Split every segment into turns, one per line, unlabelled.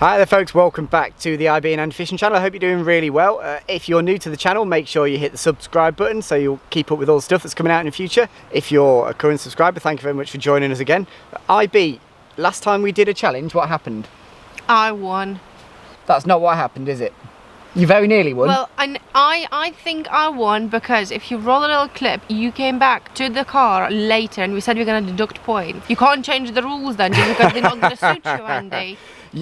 Hi there folks, welcome back to the IB and Fishing channel. I hope you're doing really well. If you're new to the channel, make sure you hit the subscribe button so you'll keep up with all the stuff that's coming out in the future. If you're a current subscriber, thank you very much for joining us again. IB, last time we did a challenge, what happened?
I won.
That's not what happened, is it? You very nearly won.
Well, I think I won because if you roll a little clip, you came back to the car later and we said we're going to deduct points. You can't change the rules then just because they're not going to suit you, Andy.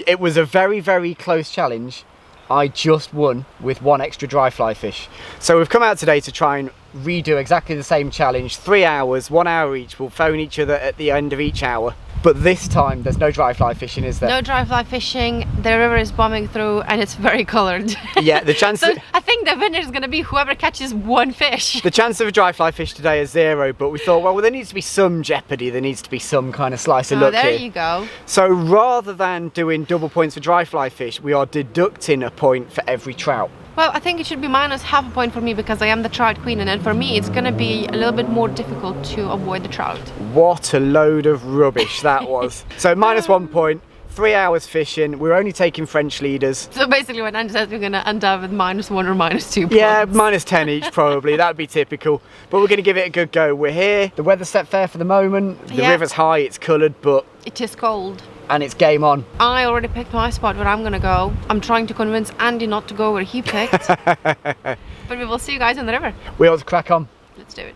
It was a very, very close challenge. I just won with one extra dry fly fish. So we've come out today to try and redo exactly the same challenge. 3 hours, 1 hour each. We'll phone each other at the end of each hour. But this time, there's no dry fly fishing, is there?
No dry fly fishing. The river is bombing through and it's very coloured.
Yeah, the chance...
So I think the winner is going to be whoever catches one fish.
The chance of a dry fly fish today is 0, but we thought, well, there needs to be some jeopardy. There needs to be some kind of slice of luck
there
here.
you go.
So rather than doing double points for dry fly fish, we are deducting a point for every trout.
Well, I think it should be minus half a point for me because I am the trout queen, and then for me it's going to be a little bit more difficult to avoid the trout.
What a load of rubbish that was. So minus 1 point, 3 hours fishing. We're only taking French leaders.
So basically when Andy says we're going to end up with -1 or -2 points.
Yeah, minus 10 each probably. That'd be typical. But we're going to give it a good go. We're here. The weather's set fair for the moment. The river's high, it's coloured, but...
it is cold.
And it's game on.
I already picked my spot where I'm gonna go. I'm trying to convince Andy not to go where he picked. But we will see you guys in the river.
We ought to crack on.
Let's do it.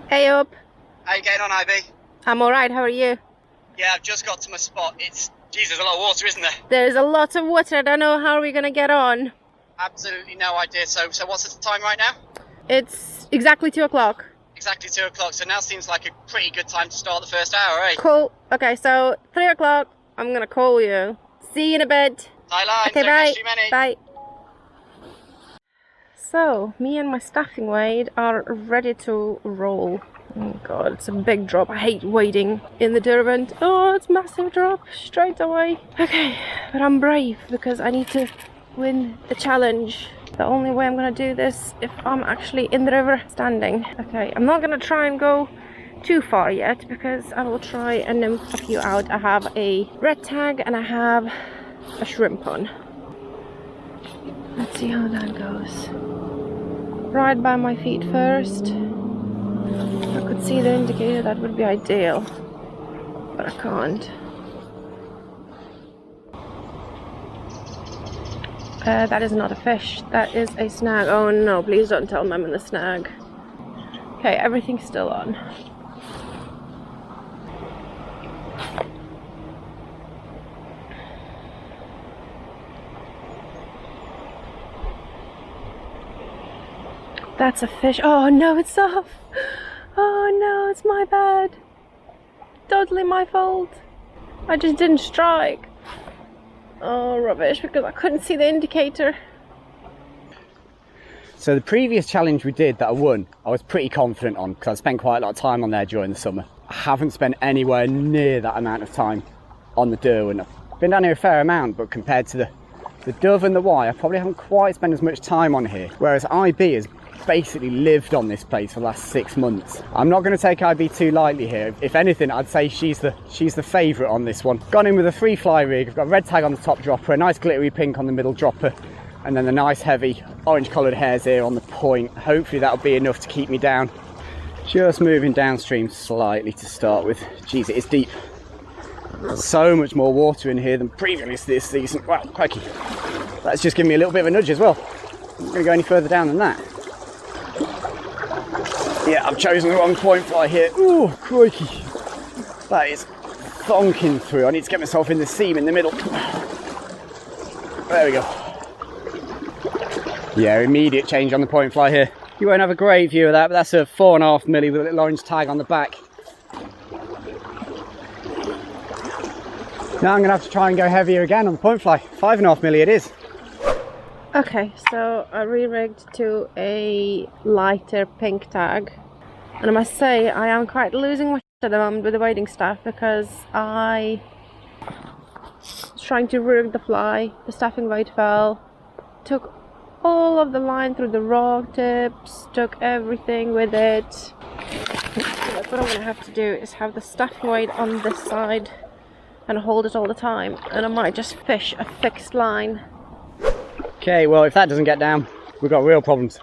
Hey up.
How you getting on, IB?
I'm alright, how are you?
Yeah, I've just got to my spot. It's... Jesus, a lot of water, isn't there?
There's a lot of water. I don't know how we're gonna get on.
Absolutely no idea. So what's the time right now?
It's exactly 2 o'clock.
Exactly 2 o'clock, so now seems like a pretty good time to start the first hour, eh?
Cool. Okay, so 3 o'clock, I'm gonna call you. See you in a bit.
Tie line,
okay,
don't
bye.
catch too many.
Bye. So, me and my staffing weight are ready to roll. Oh god, it's a big drop. I hate wading in the Derwent. Oh, it's a massive drop straight away. Okay, but I'm brave because I need to win the challenge. The only way I'm gonna do this if I'm actually in the river standing. Okay, I'm not gonna try and go too far yet because I will try and nymph a few out. I have a red tag and I have a shrimp on. Let's see how that goes. Right by my feet first. If I could see the indicator, that would be ideal, but I can't. That is not a fish, that is a snag. Oh no, please don't tell me I'm in the snag. Okay, everything's still on. That's a fish. Oh no, it's off. Oh no, it's my bad. Totally my fault. I just didn't strike. Oh, rubbish, because I couldn't see the indicator.
So the previous challenge we did that I won, I was pretty confident on because I spent quite a lot of time on there during the summer. I haven't spent anywhere near that amount of time on the Derwent. I've been down here a fair amount, but compared to the Dove and the Wye, I probably haven't quite spent as much time on here. Whereas IB has basically lived on this place for the last 6 months. I'm not going to take IB too lightly here. If anything, I'd say she's the favourite on this one. Gone in with a 3 fly rig. I've got a red tag on the top dropper, a nice glittery pink on the middle dropper, and then the nice heavy orange coloured hairs here on the point. Hopefully that'll be enough to keep me down. Just moving downstream slightly to start with. Jeez, it is deep. So much more water in here than previously this season. Wow, crikey. That's just given me a little bit of a nudge as well. I'm not going to go any further down than that. Yeah, I've chosen the wrong point fly here. Ooh, crikey. That is thonking through. I need to get myself in the seam in the middle. There we go. Yeah, immediate change on the point fly here. You won't have a great view of that, but that's a 4.5 milli with a little orange tag on the back. Now I'm going to have to try and go heavier again on the point fly. 5.5 milli it is.
Okay, so I re-rigged to a lighter pink tag, and I must say I am quite losing my shit at the moment with the wading staff because I was trying to rig the fly, the staffing weight fell, took all of the line through the rock tips, took everything with it, That's what I'm going to have to do, is have the staffing weight on this side and hold it all the time, and I might just fish a fixed line.
Okay, well, if that doesn't get down, we've got real problems.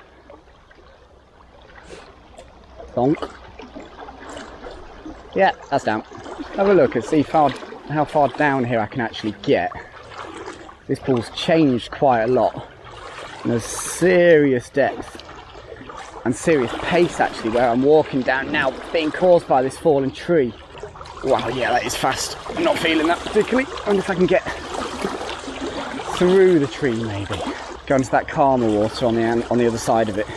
Bonk. Yeah, that's down. Have a look and see how far down here I can actually get. This pool's changed quite a lot. And there's serious depth and serious pace actually where I'm walking down now, being caused by this fallen tree. Wow, yeah, that is fast. I'm not feeling that particularly. I wonder if I can get through the tree maybe. Go into that calmer water on the other side of it.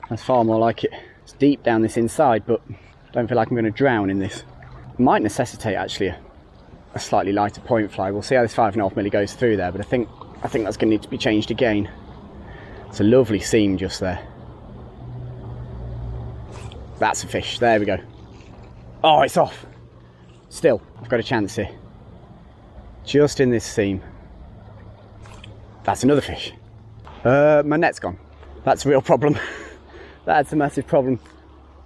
That's far more like it. It's deep down this inside, but I don't feel like I'm going to drown in this. It might necessitate actually a slightly lighter point fly. We'll see how this 5.5 milli goes through there, but I think that's going to need to be changed again. It's a lovely seam just there. That's a fish. There we go. Oh, it's off. Still, I've got a chance here. Just in this seam. That's another fish. My net's gone. That's a real problem. That's a massive problem.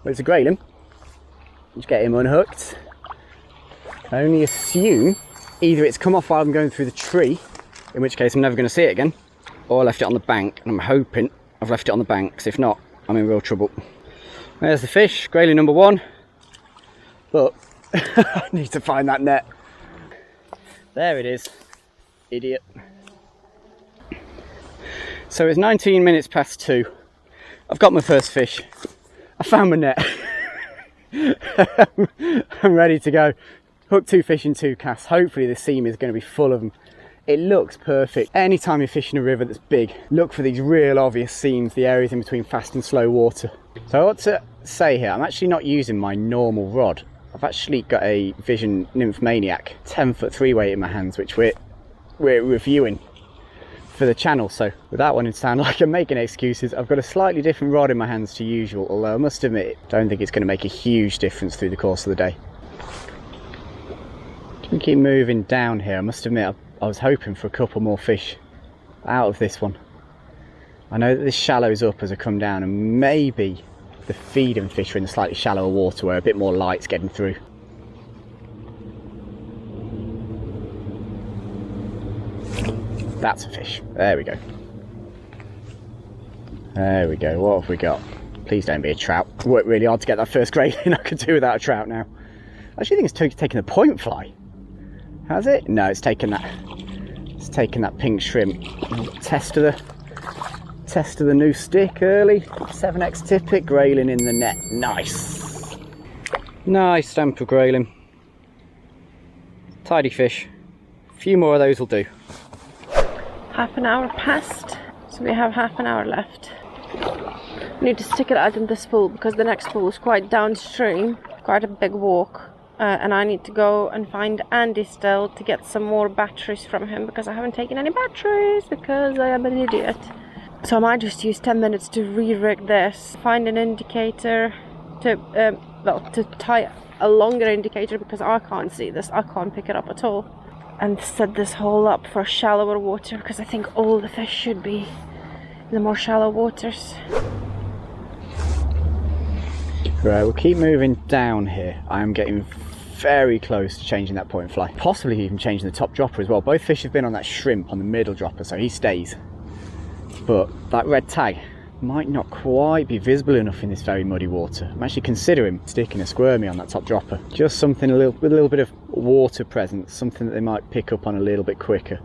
But it's a Grayling. Just get him unhooked. I only assume either it's come off while I'm going through the tree, in which case I'm never going to see it again, or I left it on the bank, and I'm hoping I've left it on the bank, because if not, I'm in real trouble. There's the fish, Grayling number 1. But I need to find that net. There it is. Idiot. So it's 19 minutes past 2. I've got my first fish. I found my net. I'm ready to go. Hooked 2 fish in 2 casts. Hopefully the seam is going to be full of them. It looks perfect. Anytime you're fishing a river that's big, look for these real obvious seams, the areas in between fast and slow water. So I ought to say here, I'm actually not using my normal rod. I've actually got a Vision Nymph Maniac 10-foot 3-weight in my hands, which we're reviewing for the channel. So without wanting to sound like I'm making excuses, I've got a slightly different rod in my hands to usual, although I must admit, I don't think it's going to make a huge difference through the course of the day. Can keep moving down here. I must admit, I was hoping for a couple more fish out of this one. I know that this shallows up as I come down, and maybe the feeding fish are in the slightly shallower water where a bit more light's getting through. That's a fish. There we go. There we go. What have we got? Please don't be a trout. It worked really hard to get that first Grayling. I could do without a trout now. I actually think it's taking the point fly. Has it? No, it's taken that. It's taken that pink shrimp. Test of the new stick early. 7x tippet, Grayling in the net. Nice. Nice stamp of Grayling. Tidy fish. A few more of those will do.
Half an hour passed, so we have half an hour left. I need to stick it out in this pool because the next pool is quite downstream, quite a big walk. And I need to go and find Andy still to get some more batteries from him because I haven't taken any batteries because I am an idiot. So I might just use 10 minutes to re-rig this, find an indicator to tie a longer indicator because I can't see this, I can't pick it up at all, and set this hole up for shallower water because I think all the fish should be in the more shallow waters.
Right, we'll keep moving down here. I am getting very close to changing that point fly. Possibly even changing the top dropper as well. Both fish have been on that shrimp on the middle dropper, so he stays. But that red tag might not quite be visible enough in this very muddy water. I'm actually considering sticking a squirmy on that top dropper. Just something with a little bit of water presence, something that they might pick up on a little bit quicker.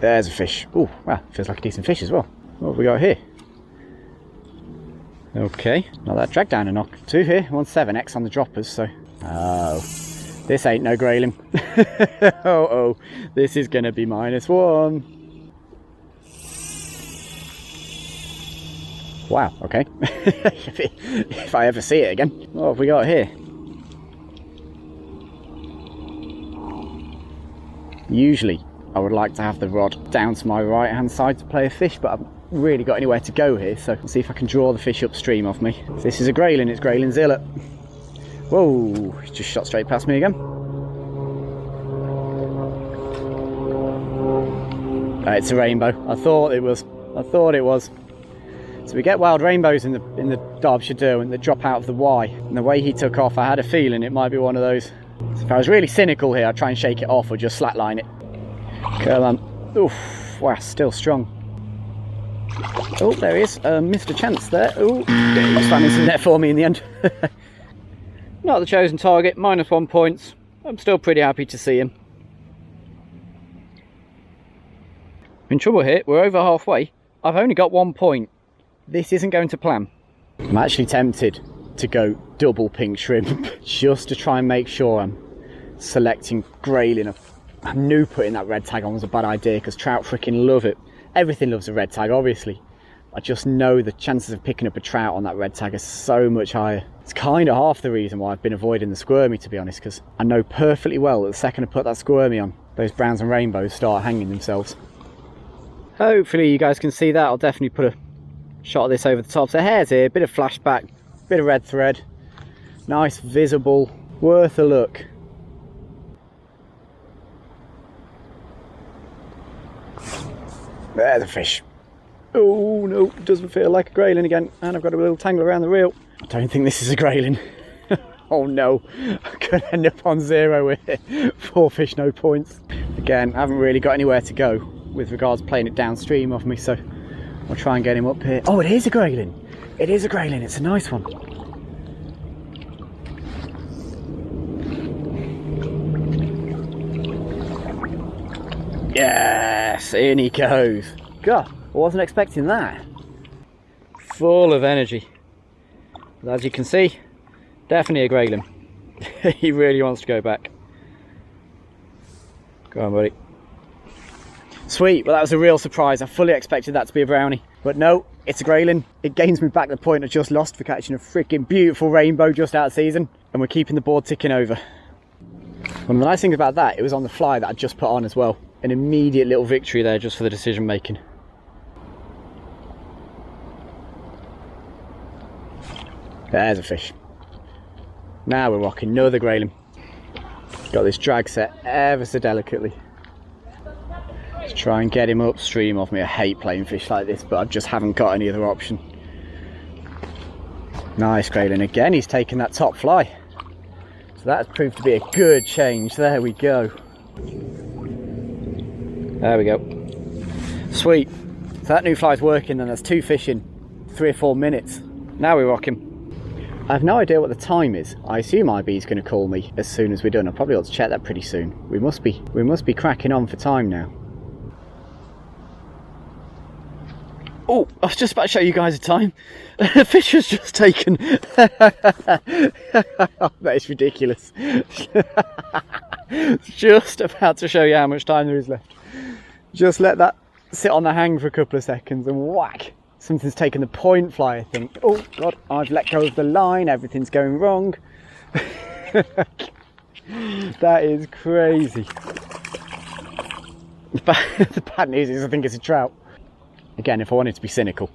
There's a fish. Oh, wow, feels like a decent fish as well. What have we got here? Okay, not that drag down a knock. 2 here, 1.7x on the droppers, so... Oh, this ain't no Grayling. Oh, this is gonna be -1. Wow, okay. if I ever see it again. What have we got here? Usually, I would like to have the rod down to my right hand side to play a fish, but I've really got anywhere to go here, so let's see if I can draw the fish upstream of me. This is a Grayling, it's Grayling Zillet. Whoa, he just shot straight past me again. It's a rainbow. I thought it was. So we get wild rainbows in the Derbyshire Derwent that drop out of the Y. And the way he took off, I had a feeling it might be one of those. So if I was really cynical here, I'd try and shake it off or just slackline it. Come on. Oof, wow, still strong. Oh, there he is. Missed a chance there. Oh, he's finding some net for me in the end. Not the chosen target, -1 points. I'm still pretty happy to see him. In trouble here, we're over halfway. I've only got 1 point. This isn't going to plan. I'm actually tempted to go double pink shrimp just to try and make sure I'm selecting Grayling. I knew putting that red tag on was a bad idea because trout freaking love it. Everything loves a red tag, obviously. I just know the chances of picking up a trout on that red tag are so much higher. It's kind of half the reason why I've been avoiding the squirmy, to be honest, because I know perfectly well that the second I put that squirmy on, those browns and rainbows start hanging themselves. Hopefully you guys can see that. I'll definitely put a shot of this over the top. So hair's here, bit of flashback, bit of red thread. Nice, visible, worth a look. There's a fish. Oh no, doesn't feel like a Grayling again. And I've got a little tangle around the reel. I don't think this is a Grayling. Oh no, I could end up on 0 with it. 4 fish, no points. Again, I haven't really got anywhere to go with regards to playing it downstream of me, so I'll try and get him up here. Oh, it is a Grayling. It is a Grayling, it's a nice one. Yes, in he goes. God, I wasn't expecting that. Full of energy. But as you can see, definitely a Grayling. He really wants to go back. Go on, buddy. Sweet, well that was a real surprise. I fully expected that to be a brownie. But no, it's a Grayling. It gains me back the point I just lost for catching a freaking beautiful rainbow just out of season. And we're keeping the board ticking over. One of the nice things about that, it was on the fly that I just put on as well. An immediate little victory there just for the decision making. There's a fish. Now we're rocking another Grayling. Got this drag set ever so delicately. Let's try and get him upstream of me. I hate playing fish like this, but I just haven't got any other option. Nice Grayling again, he's taken that top fly. So that's proved to be a good change. There we go. There we go. Sweet. So that new fly's working, and there's 2 fish in 3 or 4 minutes. Now we're rocking. I have no idea what the time is. I assume IB's going to call me as soon as we're done. I probably ought to check that pretty soon. We must be cracking on for time now. Oh, I was just about to show you guys a time. The fish has just taken. That is ridiculous. Just about to show you how much time there is left. Just let that sit on the hang for a couple of seconds and whack. Something's taken the point fly, I think. Oh God, I've let go of the line. Everything's going wrong. That is crazy. The bad news is I think it's a trout. Again, if I wanted to be cynical,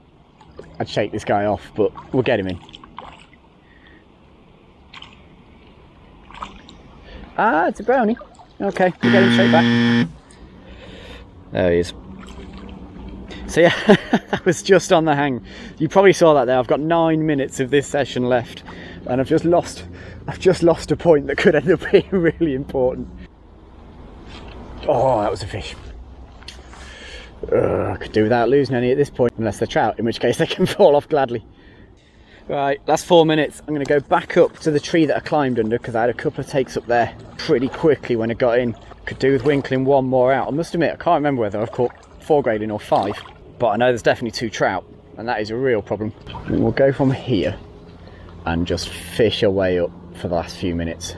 I'd shake this guy off, but we'll get him in. Ah, it's a brownie. Okay, we'll get him straight back. There he is. So yeah, that was just on the hang. You probably saw that there. I've got 9 minutes of this session left, and I've just lost a point that could end up being really important. Oh, that was a fish. I could do without losing any at this point, unless they're trout, in which case they can fall off gladly. Right, last 4 minutes. I'm going to go back up to the tree that I climbed under, because I had a couple of takes up there pretty quickly when I got in. Could do with winkling 1 more out. I must admit, I can't remember whether I've caught 4 Grayling or 5, but I know there's definitely 2 trout, and that is a real problem. And we'll go from here and just fish our way up for the last few minutes.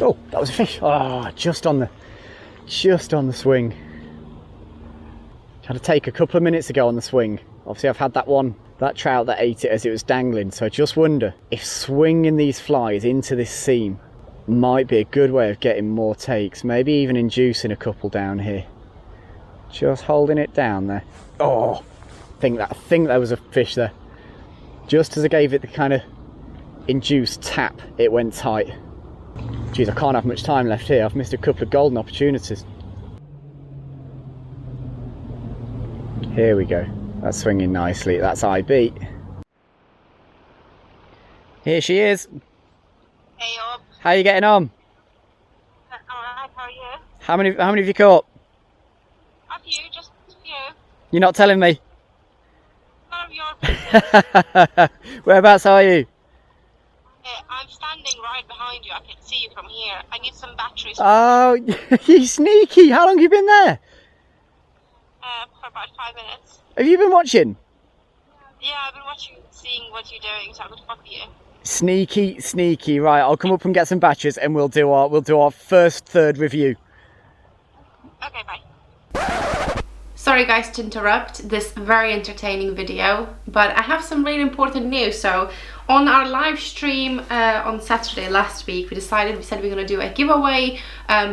Oh, that was a fish. Oh, just on the swing. Had to take a couple of minutes ago on the swing. Obviously I've had that trout that ate it as it was dangling, so I just wonder if swinging these flies into this seam might be a good way of getting more takes, maybe even inducing a couple down here. Just holding it down there. Oh, I think there was a fish there. Just as I gave it the kind of induced tap, it went tight. Geez, I can't have much time left here. I've missed a couple of golden opportunities. Here we go. That's swinging nicely. That's IB. Here she is.
Hey, up.
How are you getting on?
Alright, how are you?
How many have you caught?
A few, just a few.
You're not telling me.
None of your business.
Whereabouts are you?
I'm standing right behind you. I can see you from here. I need some batteries
Oh, you sneaky. How long have you been there?
for about 5 minutes.
Have you been watching?
Yeah, I've been watching, seeing what you're doing, so I could fuck you.
Sneaky, sneaky. Right, I'll come up and get some batches and we'll do our first third review.
Okay, bye.
Sorry guys to interrupt this very entertaining video, but I have some really important news. So on our live stream on Saturday last week, we said we're going to do a giveaway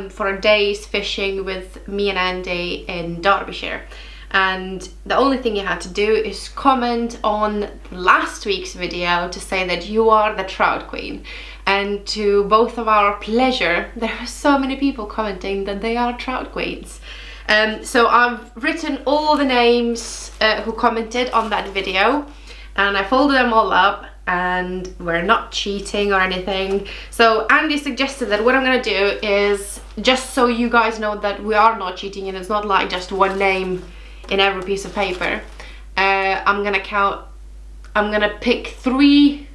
for a day's fishing with me and Andy in Derbyshire. And the only thing you had to do is comment on last week's video to say that you are the trout queen. And to both of our pleasure, there are so many people commenting that they are trout queens. So I've written all the names who commented on that video, and I folded them all up, and we're not cheating or anything. So Andy suggested that what I'm gonna do is, just so you guys know that we are not cheating and it's not like just one name in every piece of paper, I'm gonna pick 3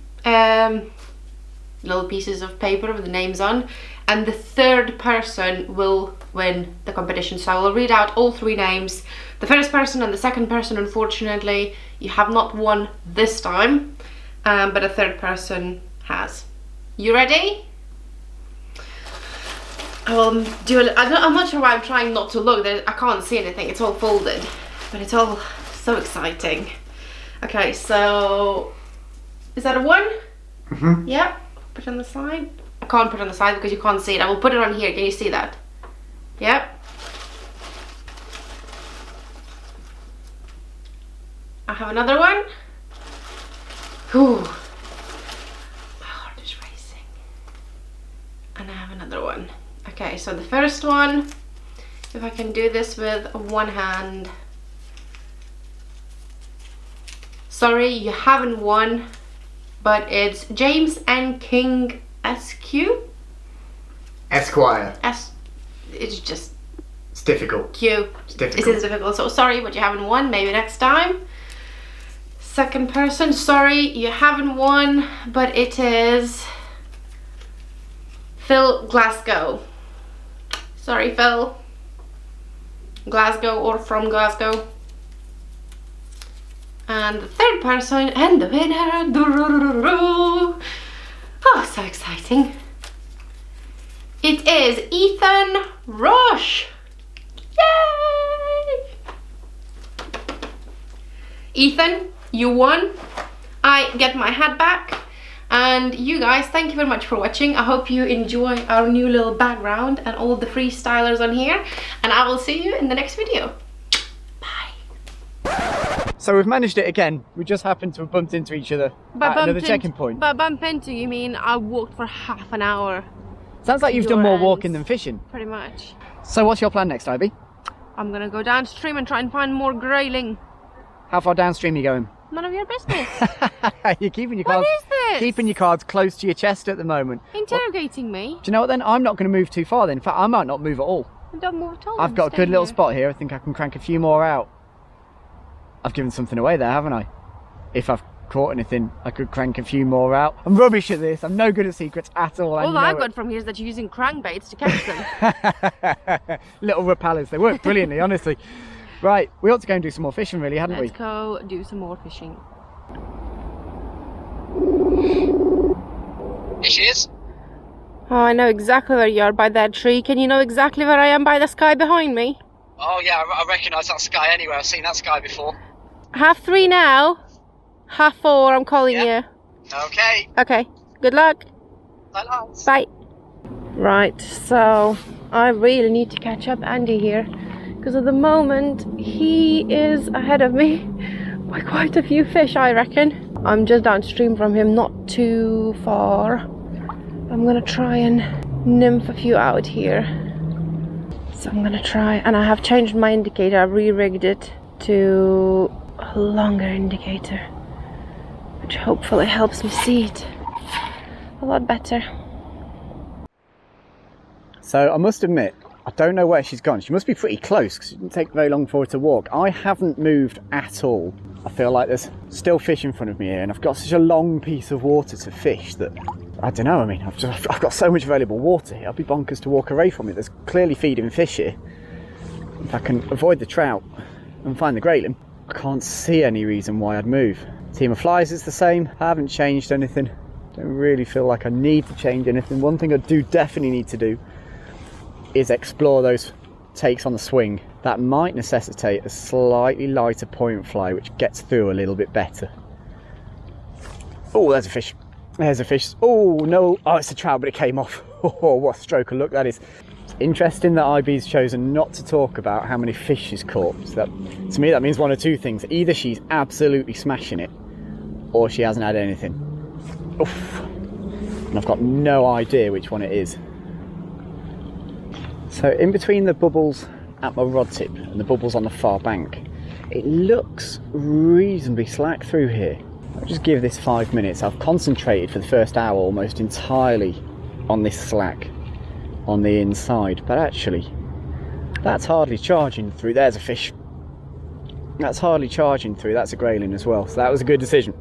little pieces of paper with the names on, and the third person will win the competition. So I will read out all 3 names. The first person and the second person, unfortunately, you have not won this time, but a third person has. You ready? I will do it. I'm not sure why I'm trying not to look. I can't see anything. It's all folded, but it's all so exciting. Okay, so is that a 1?
Mm-hmm.
Yep. Put it on the side. I can't put it on the side because you can't see it. I will put it on here. Can you see that? Yep. I have another one. Ooh. My heart is racing. And I have another one. Okay, so the first one, if I can do this with one hand. Sorry, you haven't won, but it's James and King SQ?
Esquire.
It's just...
It's difficult.
Q.
It's difficult.
It is difficult, so sorry, but you haven't won. Maybe next time. Second person, sorry, you haven't won, but it is Phil Glasgow. Sorry, Phil. Glasgow or from Glasgow. And the third person, and the winner. Oh, so exciting. It is Ethan Rush. Yay! Ethan, you won. I get my hat back. And you guys, thank you very much for watching. I hope you enjoy our new little background and all the freestylers on here. And I will see you in the next video. Bye.
So we've managed it again. We just happened to have bumped into each other at another checking point.
By bump into, you mean I walked for half an hour.
Sounds like you've done more walking than fishing.
Pretty much.
So what's your plan next, Ivy?
I'm gonna go downstream and try and find more grayling.
How far downstream are you going?
None of your business.
You're keeping your cards.
What is this?
Keeping your cards close to your chest at the moment.
Interrogating me.
Do you know what then? I'm not going to move too far then. In fact, I might not move at all.
Don't move at all.
I've got a good little spot here. I think I can crank a few more out. I've given something away there, haven't I? If I've caught anything, I could crank a few more out. I'm rubbish at this. I'm no good at secrets at all.
All I've got from here is that you're using crankbaits to catch them.
Little repellers. They work brilliantly, honestly. Right, we ought to go and do some more fishing, really, hadn't we?
Let's go do some more fishing.
Here she is.
Oh, I know exactly where you are by that tree. Can you know exactly where I am by the sky behind me?
Oh yeah, I recognise that sky anyway. I've seen that sky before.
3:30 now. 4:30, I'm calling you.
Okay.
Okay, good luck. Bye. Right, so I really need to catch up Andy here, because at the moment he is ahead of me by quite a few fish, I reckon. I'm just downstream from him, not too far. I'm gonna try and nymph a few out here. So I'm gonna try, and I have changed my indicator. I've re-rigged it to a longer indicator, which hopefully helps me see it a lot better.
So I must admit, I don't know where she's gone. She must be pretty close because it didn't take very long for her to walk. I haven't moved at all. I feel like there's still fish in front of me here, and I've got such a long piece of water to fish that, I don't know, I mean, I've got so much available water here, I'd be bonkers to walk away from it. There's clearly feeding fish here. If I can avoid the trout and find the grayling, I can't see any reason why I'd move. Team of flies is the same. I haven't changed anything. Don't really feel like I need to change anything. One thing I do definitely need to do is explore those takes on the swing. That might necessitate a slightly lighter point fly, which gets through a little bit better. Oh, there's a fish. There's a fish. Oh, no. Oh, it's a trout, but it came off. Oh, what a stroke of luck that is. It's interesting that IB's chosen not to talk about how many fish she's caught. So that, to me, that means one of two things. Either she's absolutely smashing it, or she hasn't had anything. Oof. And I've got no idea which one it is. So in between the bubbles at my rod tip and the bubbles on the far bank, it looks reasonably slack through here. I'll just give this 5 minutes. I've concentrated for the first hour almost entirely on this slack on the inside, but actually that's hardly charging through. There's a fish. That's hardly charging through. That's a grayling as well, so that was a good decision.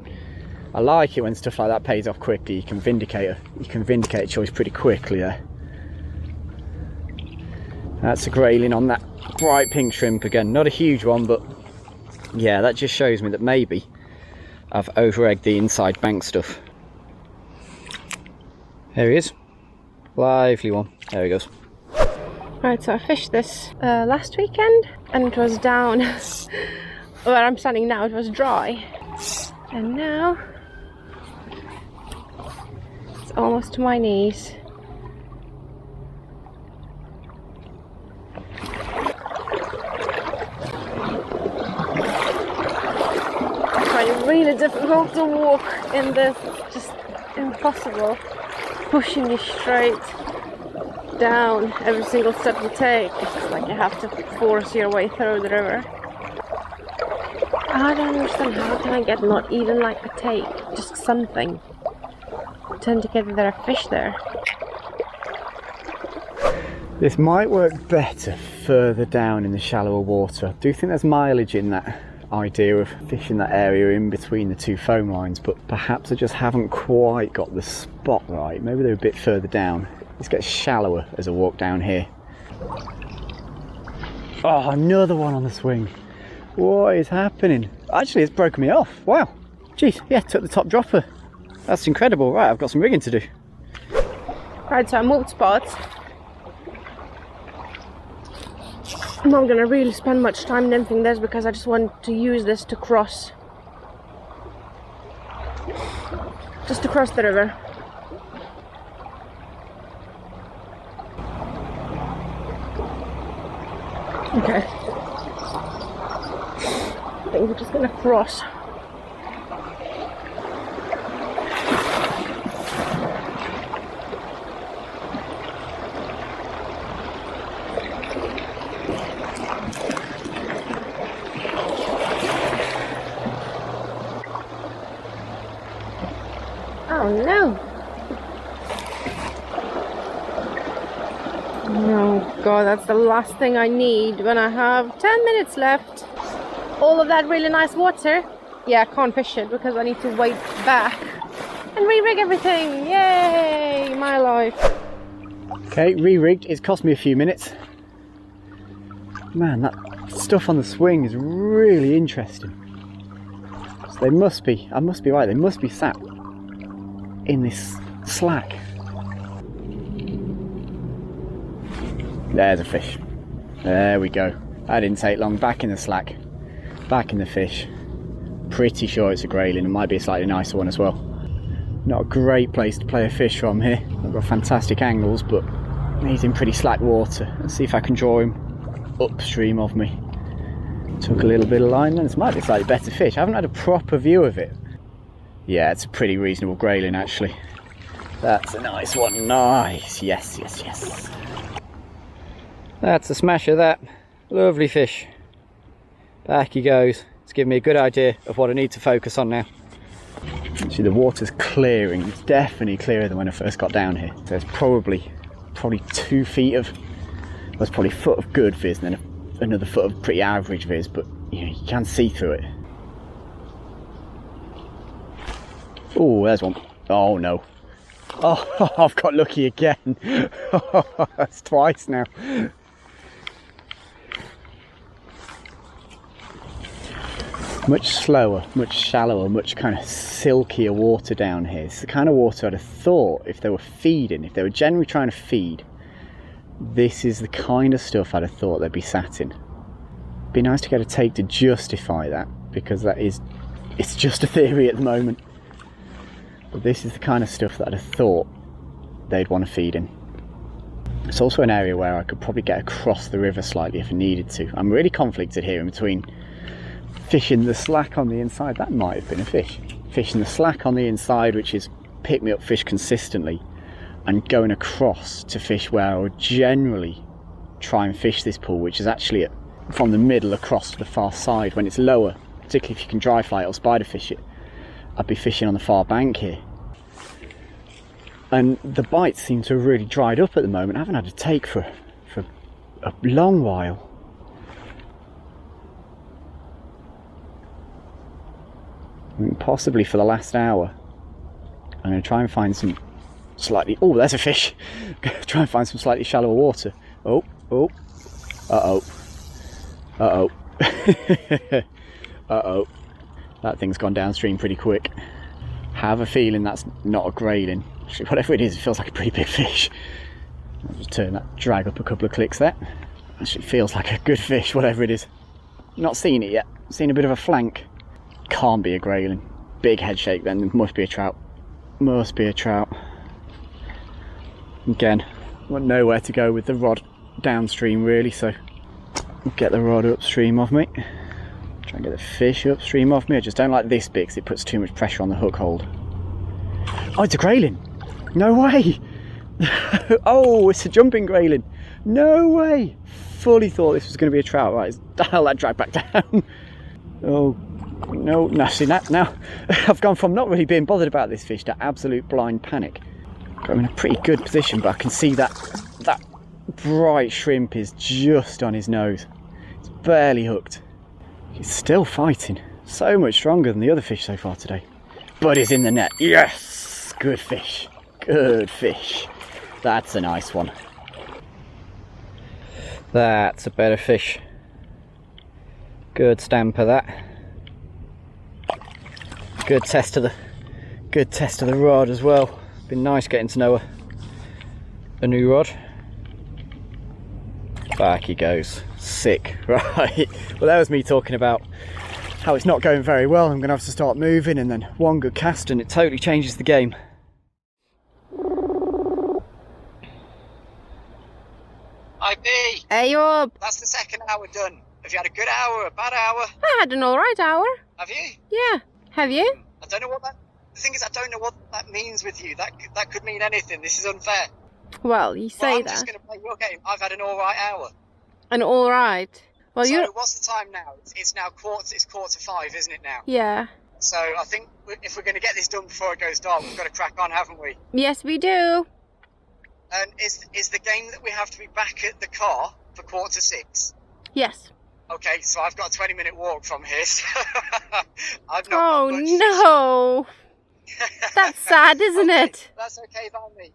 I like it when stuff like that pays off quickly. You can vindicate a choice pretty quickly there. That's a grayling on that bright pink shrimp again. Not a huge one, but yeah, that just shows me that maybe I've over-egged the inside bank stuff. There he is. Lively one. There he goes.
Right, so I fished this last weekend, and it was down where I'm standing now. It was dry, and now it's almost to my knees. It's really difficult to walk in this. It's just impossible. Pushing you straight down every single step you take. It's like you have to force your way through the river. I don't understand, how can I get not even like a take, just something to indicate that there are fish there.
This might work better further down in the shallower water. I do think there's mileage in that idea of fishing that area in between the two foam lines, but perhaps I just haven't quite got the spot right. Maybe they're a bit further down. This gets shallower as I walk down here. Oh, another one on the swing. What is happening? Actually, it's broken me off. Wow. Jeez, yeah, took the top dropper. That's incredible. Right, I've got some rigging to do.
Right, so I moved spots. I'm not gonna really spend much time nymphing this because I just want to use this to cross. Just to cross the river. Okay. I think we're just gonna cross. Oh no! Oh god, that's the last thing I need when I have 10 minutes left. All of that really nice water. Yeah, I can't fish it because I need to wait back and re-rig everything. Yay! My life.
Okay, re-rigged. It's cost me a few minutes. Man, that stuff on the swing is really interesting. So they must be, I must be right, they must be sat in this slack. There's a fish. There we go. That didn't take long. Back in the slack. Back in the fish. Pretty sure it's a grayling. It might be a slightly nicer one as well. Not a great place to play a fish from here. I've got fantastic angles, but he's in pretty slack water. Let's see if I can draw him upstream of me. Took a little bit of line then. This might be a slightly better fish. I haven't had a proper view of it. Yeah, it's a pretty reasonable grayling actually. That's a nice one. Nice. Yes, yes, yes. That's a smasher, that. Lovely fish. Back he goes. It's giving me a good idea of what I need to focus on now. Actually, the water's clearing. It's definitely clearer than when I first got down here. So there's probably 2 feet of, there's probably a foot of good viz and then another foot of pretty average viz, but you can see through it. Oh, there's one. Oh no. Oh, I've got lucky again. That's twice now. Much slower, much shallower, much kind of silkier water down here. It's the kind of water I'd have thought if they were feeding, if they were generally trying to feed, this is the kind of stuff I'd have thought they'd be sat in. Be nice to get a take to justify that, because it's just a theory at the moment. But this is the kind of stuff that I'd have thought they'd want to feed in. It's also an area where I could probably get across the river slightly if I needed to. I'm really conflicted here in between fishing the slack on the inside, that might have been a fish. Fishing the slack on the inside, which is pick me up fish consistently, and going across to fish where I would generally try and fish this pool, which is actually from the middle across to the far side when it's lower, particularly if you can dry fly it or spider fish it. I'd be fishing on the far bank here. And the bites seem to have really dried up at the moment. I haven't had a take for a long while. I mean, possibly for the last hour. I'm going to try and find some slightly... Oh, there's a fish! Try and find some slightly shallower water. Oh, oh. Uh-oh. Uh-oh. Uh-oh. That thing's gone downstream pretty quick. Have a feeling that's not a grayling. Actually, whatever it is, it feels like a pretty big fish. I'll just turn that drag up a couple of clicks there. Actually feels like a good fish, whatever it is. Not seen it yet. Seen a bit of a flank. Can't be a grayling. Big head shake then. It must be a trout. Must be a trout. Again, got nowhere to go with the rod downstream really, so I'll get the rod upstream of me. Try and get the fish upstream of me. I just don't like this bit because it puts too much pressure on the hook hold. Oh, it's a grayling! No way! Oh, it's a jumping grayling! No way! Fully thought this was going to be a trout. Right, dial that drag back down. Oh, no, see that now. I've gone from not really being bothered about this fish to absolute blind panic. I'm in a pretty good position, but I can see that bright shrimp is just on his nose. It's barely hooked. He's still fighting. So much stronger than the other fish so far today. But he's in the net. Yes! Good fish. Good fish. That's a nice one. That's a better fish. Good stamper, that. Good test of the rod as well. Been nice getting to know a new rod. Back he goes. Sick. Right. Well, that was me talking about how it's not going very well. I'm going to have to start moving, and then one good cast and it totally changes the game.
Hi, B.
Hey up.
That's the second hour done. Have you had a good hour, a bad hour?
I had an alright hour.
Have you?
Yeah. Have you?
I don't know what that... The thing is, I don't know what that means with you. That could mean anything. This is unfair.
Well, you say
I'm
that.
just going to play your game. I've had an alright hour.
An alright. Well,
So
you.
what's the time now? It's now quarter to 5, isn't it now?
Yeah.
So I think if we're going to get this done before it goes dark, we've got to crack on, haven't we?
Yes, we do.
And is the game that we have to be back at the car for 5:45?
Yes.
Okay, so I've got a 20-minute walk from here. So I've not
Oh
got much
no. That's sad, isn't
Okay,
it?
That's okay by me.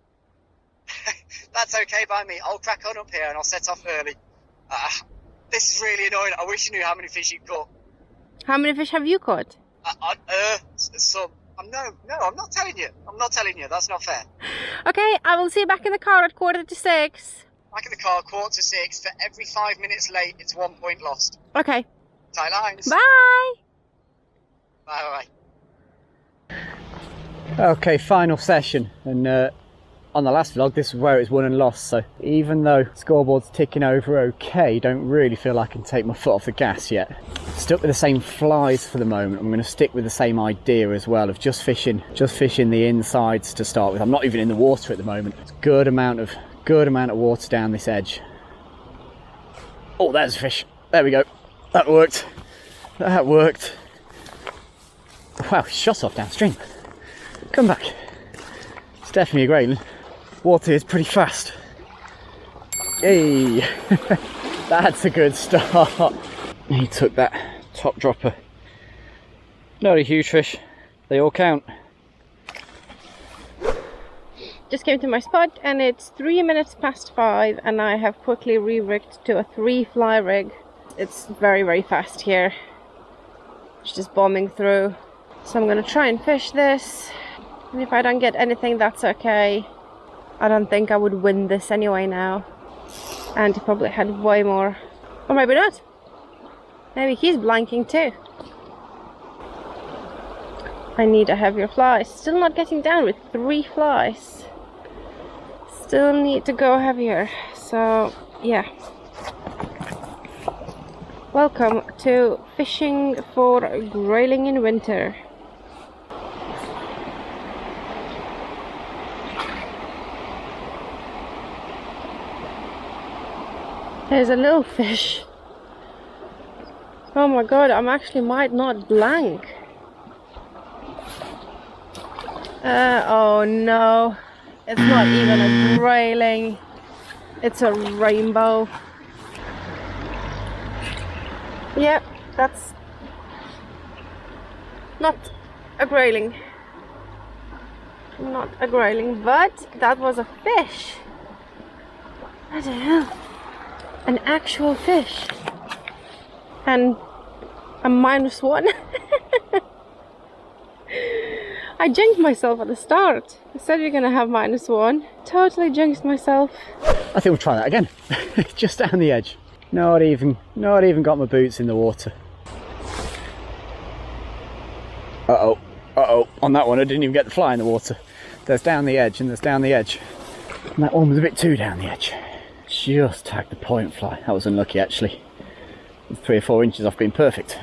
That's okay by me. I'll crack on up here and I'll set off early. This is really annoying. I wish you knew how many fish you caught.
How many fish have you caught?
Some. No, I'm not telling you. I'm not telling you. That's not fair.
Okay, I will see you back in the car at 5:45.
Back in the car, 5:45. For every 5 minutes late, it's 1 point lost.
Okay.
Tight lines.
Bye.
Bye.
Okay, final session, and on the last vlog this is where it's won and lost, so even though scoreboard's ticking over okay, don't really feel like I can take my foot off the gas yet. Stuck with the same flies for the moment. I'm going to stick with the same idea as well of just fishing the insides to start with. I'm not even in the water at the moment. It's good amount of water down this edge. Oh, there's a fish. There we go. That worked. that worked. Wow, shot off downstream. Come back. It's definitely a Grayling. Water is pretty fast. Yay! That's a good start. He took that top dropper. Not a huge fish. They all count.
Just came to my spot and it's 3 minutes past 5 and I have quickly re-rigged to a 3-fly rig. It's very, very fast here. It's just bombing through. So I'm gonna try and fish this. And if I don't get anything, that's okay. I don't think I would win this anyway now. And he probably had way more. Or maybe not. Maybe he's blanking too. I need a heavier fly. Still not getting down with 3 flies. Still need to go heavier. So, yeah. Welcome to fishing for Grayling in winter. There's a little fish. Oh my god, I'm actually might not blank. Oh no, it's not even a Grayling, it's a rainbow. Yep, that's not a Grayling. Not a Grayling, but that was a fish. What the hell? An actual fish. And a -1. I jinxed myself at the start. I said you're gonna have -1. Totally jinxed myself.
I think we'll try that again. Just down the edge. Not even got my boots in the water. Uh-oh. On that one I didn't even get the fly in the water. There's down the edge and there's down the edge. And that one was a bit too down the edge. Just tagged the point fly. That was unlucky actually. 3 or 4 inches off being perfect.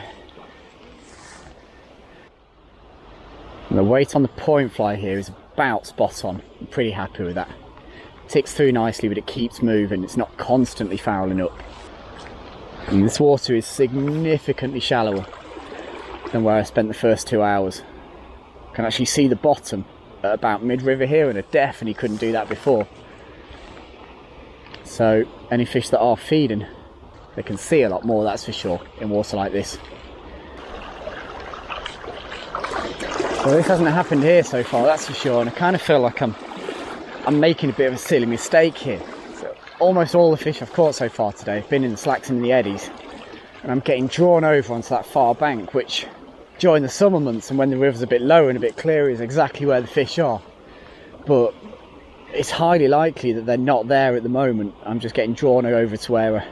And the weight on the point fly here is about spot on. I'm pretty happy with that. Ticks through nicely, but it keeps moving. It's not constantly fouling up. And this water is significantly shallower than where I spent the first 2 hours. I can actually see the bottom at about mid-river here, and I definitely couldn't do that before. So any fish that are feeding, they can see a lot more, that's for sure, in water like this. Well, this hasn't happened here so far, that's for sure, and I kind of feel like I'm making a bit of a silly mistake here. So almost all the fish I've caught so far today have been in the slacks and the eddies, and I'm getting drawn over onto that far bank, which during the summer months and when the river's a bit lower and a bit clearer is exactly where the fish are. But it's highly likely that they're not there at the moment. I'm just getting drawn over to where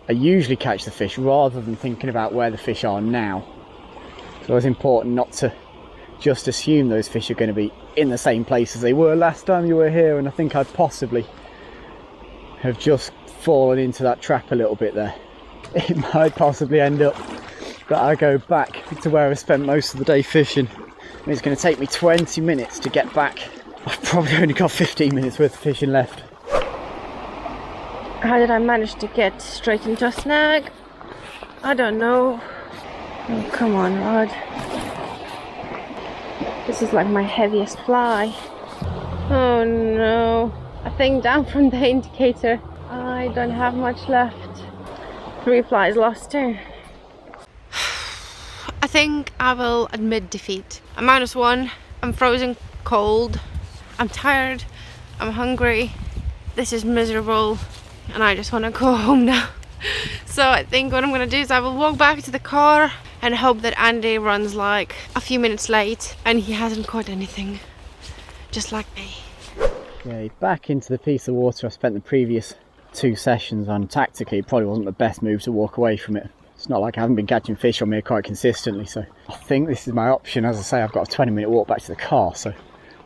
I usually catch the fish rather than thinking about where the fish are now. So it's important not to just assume those fish are going to be in the same place as they were last time you were here, and I think I'd possibly have just fallen into that trap a little bit there. It might possibly end up that I go back to where I spent most of the day fishing, and it's going to take me 20 minutes to get back. I've probably only got 15 minutes worth of fishing left.
How did I manage to get straight into a snag? I don't know. Oh, come on, rod. This is like my heaviest fly. Oh no. I think down from the indicator, I don't have much left. 3 flies lost too. I think I will admit defeat. I'm -1. I'm frozen cold. I'm tired. I'm hungry. This is miserable. And I just want to go home now. So I think what I'm going to do is I will walk back to the car and hope that Andy runs like a few minutes late and he hasn't caught anything. Just like me.
Okay, back into the piece of water I spent the previous 2 sessions on. Tactically, it probably wasn't the best move to walk away from it. It's not like I haven't been catching fish on here quite consistently, so I think this is my option. As I say, I've got a 20-minute walk back to the car, so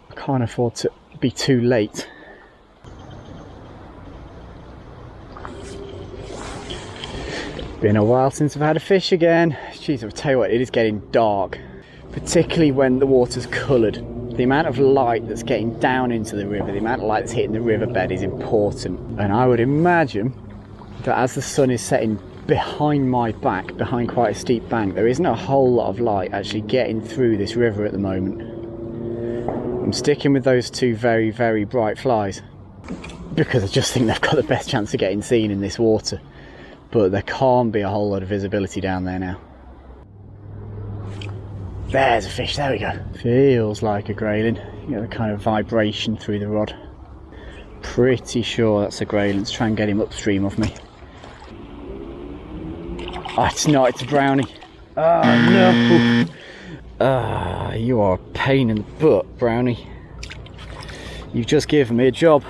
I can't afford to be too late. Been a while since I've had a fish again. Jeez, I'll tell you what, it is getting dark, particularly when the water's coloured. The amount of light that's getting down into the river, the amount of light that's hitting the riverbed is important, and I would imagine that as the sun is setting behind my back, behind quite a steep bank. There isn't a whole lot of light actually getting through this river at the moment. I'm sticking with those two very, very bright flies because I just think they've got the best chance of getting seen in this water. But there can't be a whole lot of visibility down there now. There's a fish, there we go. Feels like a grayling. You get the kind of vibration through the rod. Pretty sure that's a grayling. Let's try and get him upstream of me. Oh, it's not, it's a brownie. Oh no. You are a pain in the butt, brownie. You've just given me a job.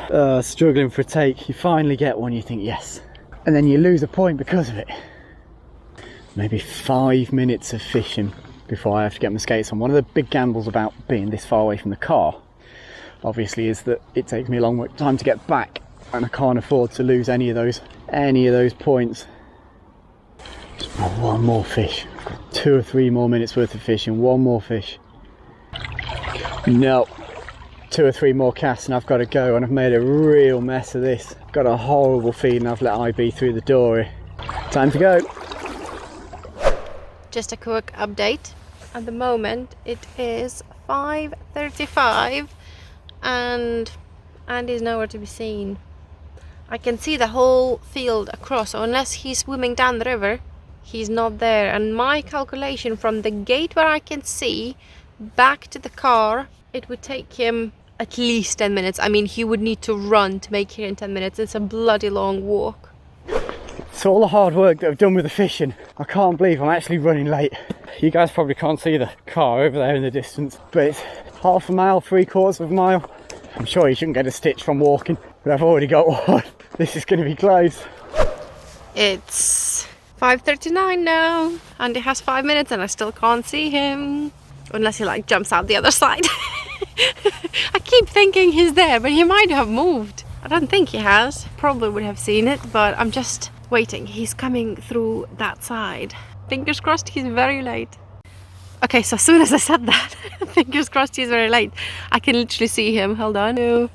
Struggling for a take. You finally get one, you think yes. And then you lose a point because of it. Maybe 5 minutes of fishing before I have to get my skates on. One of the big gambles about being this far away from the car, obviously, is that it takes me a long time to get back, and I can't afford to lose any of those points. Just one more fish. I've got 2 or 3 more minutes worth of fishing. One more fish. No. 2 or 3 more casts and I've got to go, and I've made a real mess of this. Got a horrible feeling I've let IB through the door here. Time to go.
Just a quick update. At the moment it is 5:35 and Andy's nowhere to be seen. I can see the whole field across, so unless he's swimming down the river, he's not there. And my calculation from the gate where I can see back to the car, it would take him at least 10 minutes. I mean, he would need to run to make it in 10 minutes. It's a bloody long walk.
It's all the hard work that I've done with the fishing. I can't believe I'm actually running late. You guys probably can't see the car over there in the distance, but it's half a mile, 3/4 of a mile. I'm sure you shouldn't get a stitch from walking, but I've already got one. This is going to be close.
It's 5:39 now. Andy has 5 minutes and I still can't see him. Unless he like jumps out the other side. I keep thinking he's there, but he might have moved. I don't think he has. Probably would have seen it, but I'm just waiting. He's coming through that side. Fingers crossed he's very late. Okay, so as soon as I said that, fingers crossed he's very late, I can literally see him. Hold on.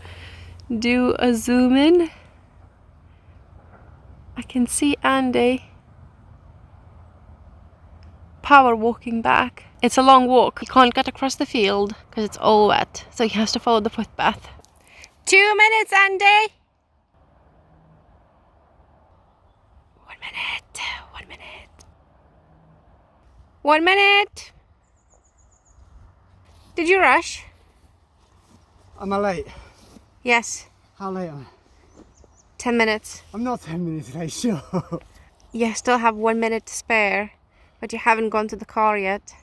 Do a zoom in. I can see Andy power walking back. It's a long walk. He can't get across the field because it's all wet, so he has to follow the footpath. 2 minutes, Andy! 1 minute. 1 minute. 1 minute! Did you rush?
Am I late?
Yes.
How late am I?
10 minutes.
I'm not 10 minutes late, sure.
You still have 1 minute to spare, but you haven't gone to the car yet.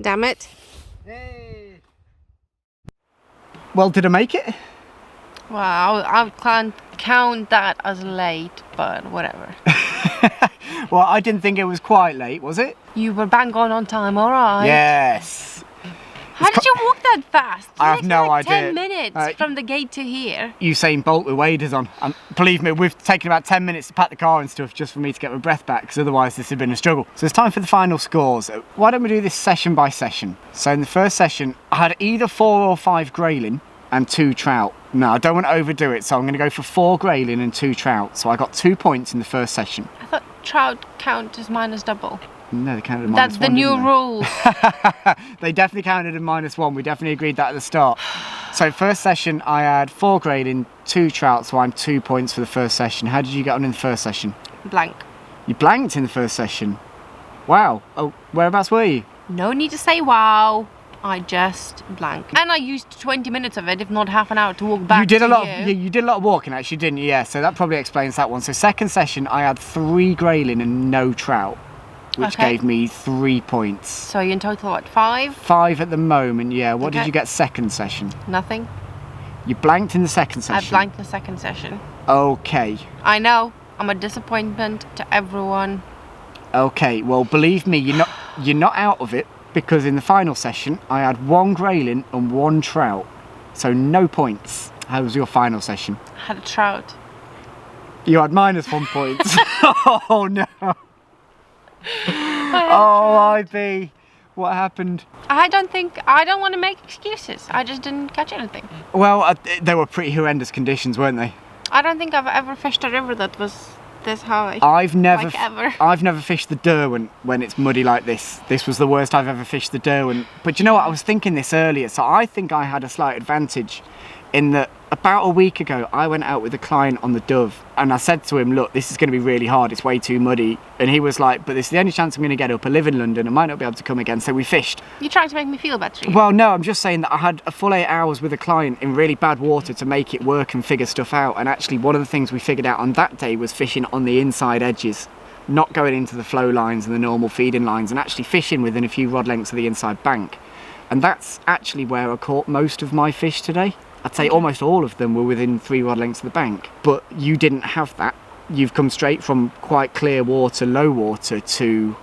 Damn it.
Hey. Well, did I make it?
Wow, I can't count that as late, but whatever.
Well, I didn't think it was quite late, was it?
You were bang on time, alright.
Yes.
How did you walk that fast?
I have no
like
idea.
10 minutes from the gate to here.
Usain Bolt with waders on. And believe me, we've taken about 10 minutes to pack the car and stuff just for me to get my breath back, because otherwise this had been a struggle. So it's time for the final scores. Why don't we do this session by session? So in the first session, I had either 4 or 5 grayling and 2 trout. No, I don't want to overdo it, so I'm going to go for 4 grayling and 2 trout. So I got 2 points in the first session.
I thought trout count as minus double.
No, they counted as
That's
minus 1.
the new rule.
They definitely counted as -1. We definitely agreed that at the start. So first session, I had 4 grayling, 2 trout, so I'm 2 points for the first session. How did you get on in the first session?
Blank.
You blanked in the first session. Wow. Oh, whereabouts were you?
No need to say wow. I just blanked. And I used 20 minutes of it, if not half an hour, to walk back.
You did a lot of walking, actually, didn't you? Yeah, so that probably explains that one. So second session, I had 3 grayling and no trout, which gave me 3 points.
So you in total, what, 5?
5 at the moment, yeah. What did you get second session?
Nothing.
You blanked in the second session?
I blanked the second session.
Okay.
I know. I'm a disappointment to everyone.
Okay, well, believe me, you're not out of it, because in the final session, I had 1 grayling and 1 trout. So no points. How was your final session?
I had a trout.
You had -1 point. Oh no. Oh, IB. What happened?
I don't want to make excuses. I just didn't catch anything.
Well, they were pretty horrendous conditions, weren't they?
I don't think I've ever fished a river that was this high.
I've never
ever.
fished the Derwent when it's muddy like this. This was the worst I've ever fished the Derwent. But you know what? I was thinking this earlier, so I think I had a slight advantage in that about a week ago I went out with a client on the Dove and I said to him, look, this is going to be really hard, it's way too muddy. And he was like, but this is the only chance I'm going to get up. I live in London, I might not be able to come again. So we fished.
You're trying to make me feel better.
Well, no, I'm just saying that I had a full 8 hours with a client in really bad water to make it work and figure stuff out. And actually one of the things we figured out on that day was fishing on the inside edges, not going into the flow lines and the normal feeding lines, and actually fishing within a few rod lengths of the inside bank. And that's actually where I caught most of my fish today. I'd say almost all of them were within 3 rod lengths of the bank. But you didn't have that. You've come straight from quite clear water, low water, to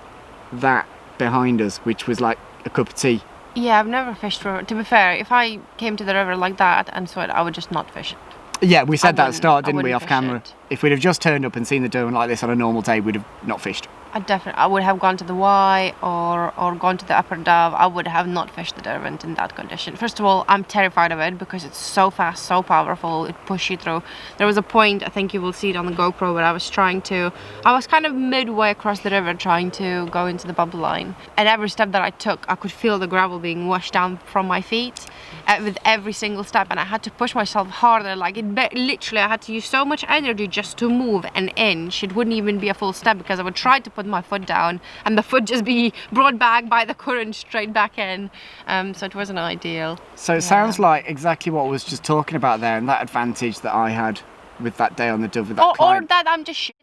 that behind us, which was like a cup of tea.
Yeah, I've never fished river. To be fair, if I came to the river like that and saw it, I would just not fish it.
Yeah, we said that at the start, didn't we, off
fish
camera?
it.
If we'd have just turned up and seen the Derwent like this on a normal day, we'd have not fished.
I would have gone to the Y or gone to the Upper Dove. I would have not fished the Derwent in that condition. First of all, I'm terrified of it because it's so fast, so powerful, it pushes you through. There was a point, I think you will see it on the GoPro, where I was kind of midway across the river trying to go into the bubble line. And every step that I took, I could feel the gravel being washed down from my feet with every single step, and I had to push myself harder. Like literally, I had to use so much energy just to move an inch. It wouldn't even be a full step because I would try to put my foot down and the foot just be brought back by the current straight back in. So it wasn't ideal.
So it sounds like exactly what I was just talking about there, and that advantage that I had with that day on the Dove with that client.
Or that I'm just shit.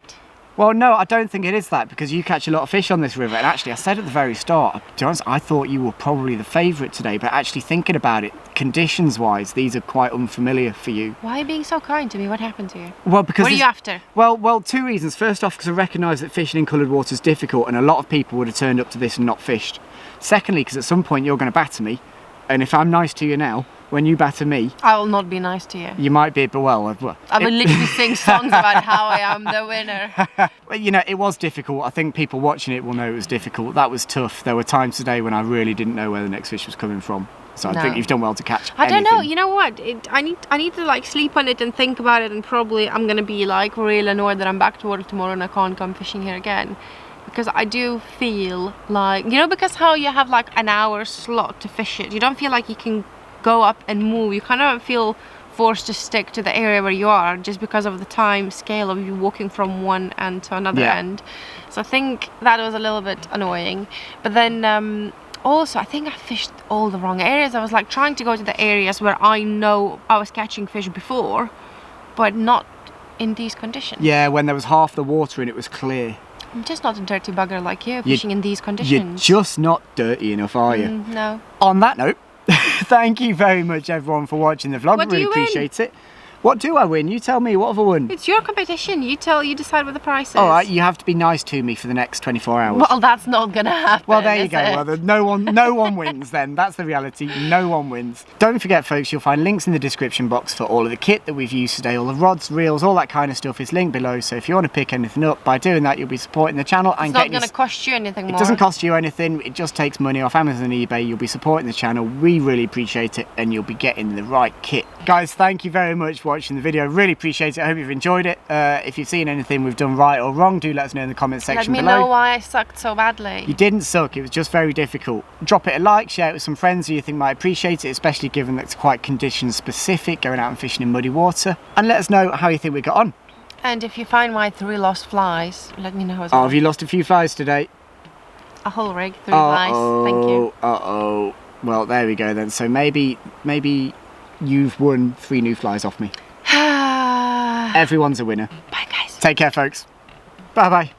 Well, no, I don't think it is that, because you catch a lot of fish on this river. And actually, I said at the very start, to be honest, I thought you were probably the favourite today. But actually thinking about it, conditions-wise, these are quite unfamiliar for you.
Why are you being so kind to me? What happened to you?
Well, because
what are you after?
Well, 2 reasons. First off, because I recognise that fishing in coloured water is difficult, and a lot of people would have turned up to this and not fished. Secondly, because at some point you're going to batter me, and if I'm nice to you now, when you batter me,
I will not be nice to you.
You might be, but I
will literally sing songs about how I am the winner.
Well, you know, it was difficult. I think people watching it will know it was difficult. That was tough. There were times today when I really didn't know where the next fish was coming from. So I think you've done well to catch
I don't know. You know what? I need to like sleep on it and think about it, and probably I'm gonna be like real annoyed that I'm back to work tomorrow and I can't come fishing here again. Because I do feel like, you know, because how you have like an hour slot to fish it, you don't feel like you can go up and move. You kind of feel forced to stick to the area where you are just because of the time scale of you walking from one end to another end. So I think that was a little bit annoying. But then also I think I fished all the wrong areas. I was like trying to go to the areas where I know I was catching fish before, but not in these conditions.
Yeah, when there was half the water and it was clear.
I'm just not a dirty bugger like you fishing in these conditions.
You're just not dirty enough, are you?
No.
On that note, thank you very much everyone for watching the vlog.
What do you
really appreciate it. What do I win? You tell me, what have I won?
It's your competition. You decide what the price is.
Alright, you have to be nice to me for the next 24 hours.
Well, that's not gonna happen.
Well, there you go. Well, no one wins then. That's the reality. No one wins. Don't forget, folks, you'll find links in the description box for all of the kit that we've used today. All the rods, reels, all that kind of stuff is linked below. So if you want to pick anything up, by doing that, you'll be supporting the channel.
It's not going to cost you anything more.
It doesn't cost you anything. It just takes money off Amazon and eBay. You'll be supporting the channel. We really appreciate it, and you'll be getting the right kit. Guys, thank you very much for watching the video. Really appreciate it. I hope you've enjoyed it. If you've seen anything we've done right or wrong, do let us know in the comment section below.
Let me know why I sucked so badly.
You didn't suck, it was just very difficult. Drop it a like, share it with some friends who you think might appreciate it, especially given that it's quite condition specific, going out and fishing in muddy water. And let us know how you think we got on.
And if you find my 3 lost flies, let me know as well.
Oh, have you lost a few flies today?
A whole rig, 3 flies. Thank you.
Uh-oh. Well, there we go then. So maybe you've won 3 new flies off me. Everyone's a winner.
Bye, guys.
Take care, folks. Bye-bye.